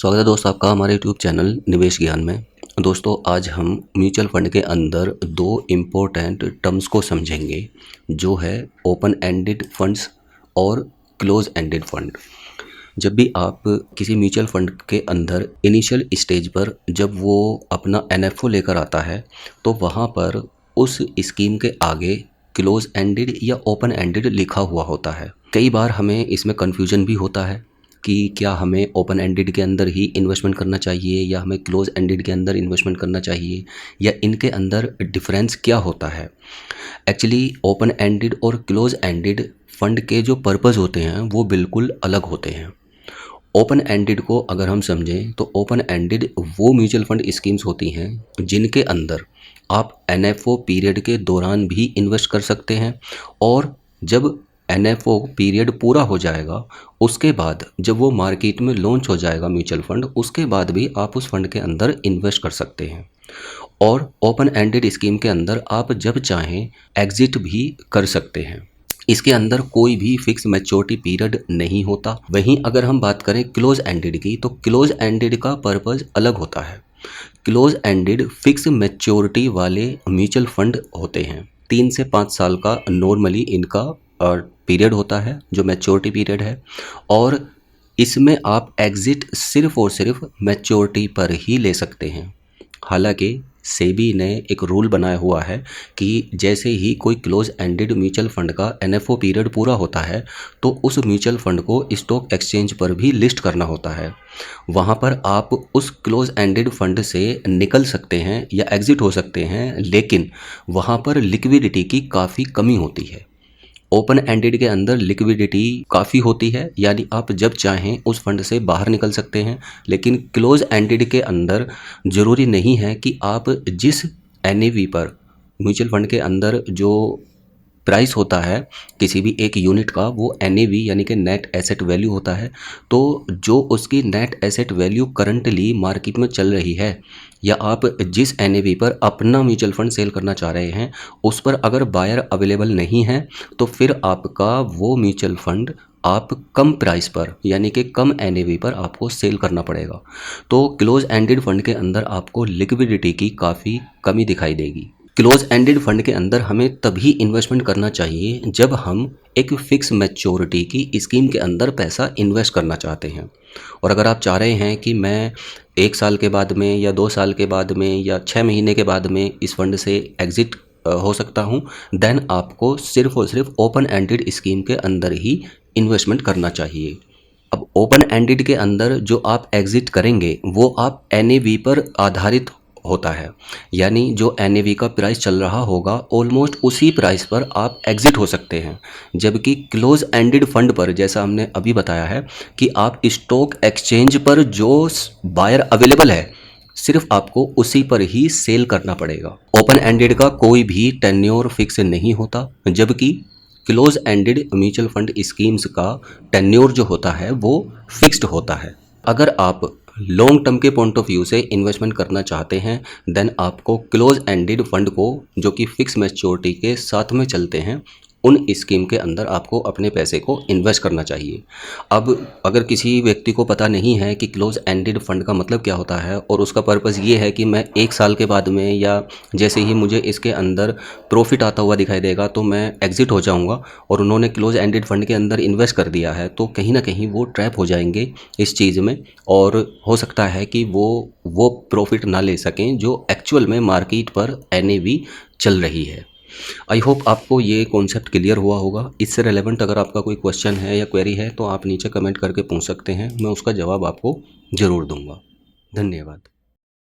स्वागत है दोस्त आपका हमारे यूट्यूब चैनल निवेश ज्ञान में। दोस्तों आज हम म्यूचुअल फंड के अंदर दो इम्पोर्टेंट टर्म्स को समझेंगे, जो है ओपन एंडेड फंड्स और क्लोज एंडेड फंड। जब भी आप किसी म्यूचुअल फंड के अंदर इनिशियल स्टेज पर जब वो अपना एनएफओ लेकर आता है तो वहाँ पर उस स्कीम के आगे क्लोज एंडेड या ओपन एंडेड लिखा हुआ होता है। कई बार हमें इसमें कन्फ्यूजन भी होता है कि क्या हमें ओपन एंडेड के अंदर ही इन्वेस्टमेंट करना चाहिए या हमें क्लोज एंडेड के अंदर इन्वेस्टमेंट करना चाहिए, या इनके अंदर डिफरेंस क्या होता है। एक्चुअली ओपन एंडेड और क्लोज एंडेड फंड के जो पर्पज़ होते हैं वो बिल्कुल अलग होते हैं। ओपन एंडेड को अगर हम समझें तो ओपन एंडेड वो म्यूचुअल फंड स्कीम्स होती हैं जिनके अंदर आप एनएफओ पीरियड के दौरान भी इन्वेस्ट कर सकते हैं, और जब एनएफओ पीरियड पूरा हो जाएगा उसके बाद जब वो मार्केट में लॉन्च हो जाएगा म्यूचुअल फंड, उसके बाद भी आप उस फंड के अंदर इन्वेस्ट कर सकते हैं। और ओपन एंडेड स्कीम के अंदर आप जब चाहें एग्जिट भी कर सकते हैं। इसके अंदर कोई भी फिक्स मैच्योरिटी पीरियड नहीं होता। वहीं अगर हम बात करें क्लोज एंडेड की, तो क्लोज एंडेड का पर्पज़ अलग होता है। क्लोज एंडेड फिक्स मैच्योरिटी वाले म्यूचुअल फंड होते हैं। 3 से 5 साल का नॉर्मली इनका पीरियड होता है, जो मैच्योरिटी पीरियड है, और इसमें आप एग्जिट सिर्फ और सिर्फ मैच्योरिटी पर ही ले सकते हैं। हालांकि सेबी ने एक रूल बनाया हुआ है कि जैसे ही कोई क्लोज एंडेड म्यूचुअल फंड का एनएफओ पीरियड पूरा होता है तो उस म्यूचुअल फंड को स्टॉक एक्सचेंज पर भी लिस्ट करना होता है। वहाँ पर आप उस क्लोज एंडेड फंड से निकल सकते हैं या एग्जिट हो सकते हैं, लेकिन वहाँ पर लिक्विडिटी की काफ़ी कमी होती है। ओपन एंडेड के अंदर लिक्विडिटी काफ़ी होती है, यानी आप जब चाहें उस फंड से बाहर निकल सकते हैं। लेकिन क्लोज एंडेड के अंदर ज़रूरी नहीं है कि आप जिस एनएवी पर म्यूचुअल फंड के अंदर जो प्राइस होता है किसी भी एक यूनिट का, वो एनएवी यानी कि नेट एसेट वैल्यू होता है। तो जो उसकी net asset value currently market में चल रही है, या आप जिस एनएवी पर अपना म्यूचुअल फंड सेल करना चाह रहे हैं उस पर अगर बायर अवेलेबल नहीं है तो फिर आपका वो म्यूचुअल फंड आप कम प्राइस पर यानी कि कम एनएवी पर आपको सेल करना पड़ेगा। तो क्लोज एंडेड फंड के अंदर आपको लिक्विडिटी की काफ़ी कमी दिखाई देगी। क्लोज एंडेड फंड के अंदर हमें तभी इन्वेस्टमेंट करना चाहिए जब हम एक फ़िक्स मैच्योरिटी की स्कीम के अंदर पैसा इन्वेस्ट करना चाहते हैं। और अगर आप चाह रहे हैं कि मैं 1 साल के बाद में या 2 साल के बाद में या 6 महीने के बाद में इस फंड से एग्ज़िट हो सकता हूं, देन आपको सिर्फ और सिर्फ ओपन एंडेड स्कीम के अंदर ही इन्वेस्टमेंट करना चाहिए। अब ओपन एंडेड के अंदर जो आप एग्ज़िट करेंगे वो आप एनएवी पर आधारित होता है, यानी जो एनएवी का प्राइस चल रहा होगा ऑलमोस्ट उसी प्राइस पर आप एग्जिट हो सकते हैं। जबकि क्लोज एंडेड फंड पर जैसा हमने अभी बताया है कि आप स्टॉक एक्सचेंज पर जो बायर अवेलेबल है सिर्फ आपको उसी पर ही सेल करना पड़ेगा। ओपन एंडेड का कोई भी टेन्योर फिक्स नहीं होता, जबकि close ended mutual fund schemes का टेन्योर जो होता है वो फिक्स्ड होता है। अगर आप लॉन्ग टर्म के पॉइंट ऑफ व्यू से इन्वेस्टमेंट करना चाहते हैं, देन आपको क्लोज एंडेड फंड को, जो कि फिक्स मैच्योरिटी के साथ में चलते हैं, उन स्कीम के अंदर आपको अपने पैसे को इन्वेस्ट करना चाहिए। अब अगर किसी व्यक्ति को पता नहीं है कि क्लोज एंडेड फंड का मतलब क्या होता है और उसका पर्पज़ ये है कि मैं 1 साल के बाद में या जैसे ही मुझे इसके अंदर प्रॉफिट आता हुआ दिखाई देगा तो मैं एग्जिट हो जाऊंगा, और उन्होंने क्लोज एंडेड फंड के अंदर इन्वेस्ट कर दिया है, तो कहीं ना कहीं वो ट्रैप हो जाएंगे इस चीज़ में, और हो सकता है कि वो प्रॉफिट ना ले सकें जो एक्चुअल में मार्केट पर एनएवी चल रही है। आई होप आपको ये कॉन्सेप्ट क्लियर हुआ होगा। इससे रेलेवेंट अगर आपका कोई क्वेश्चन है या क्वेरी है तो आप नीचे कमेंट करके पूछ सकते हैं, मैं उसका जवाब आपको ज़रूर दूंगा। धन्यवाद।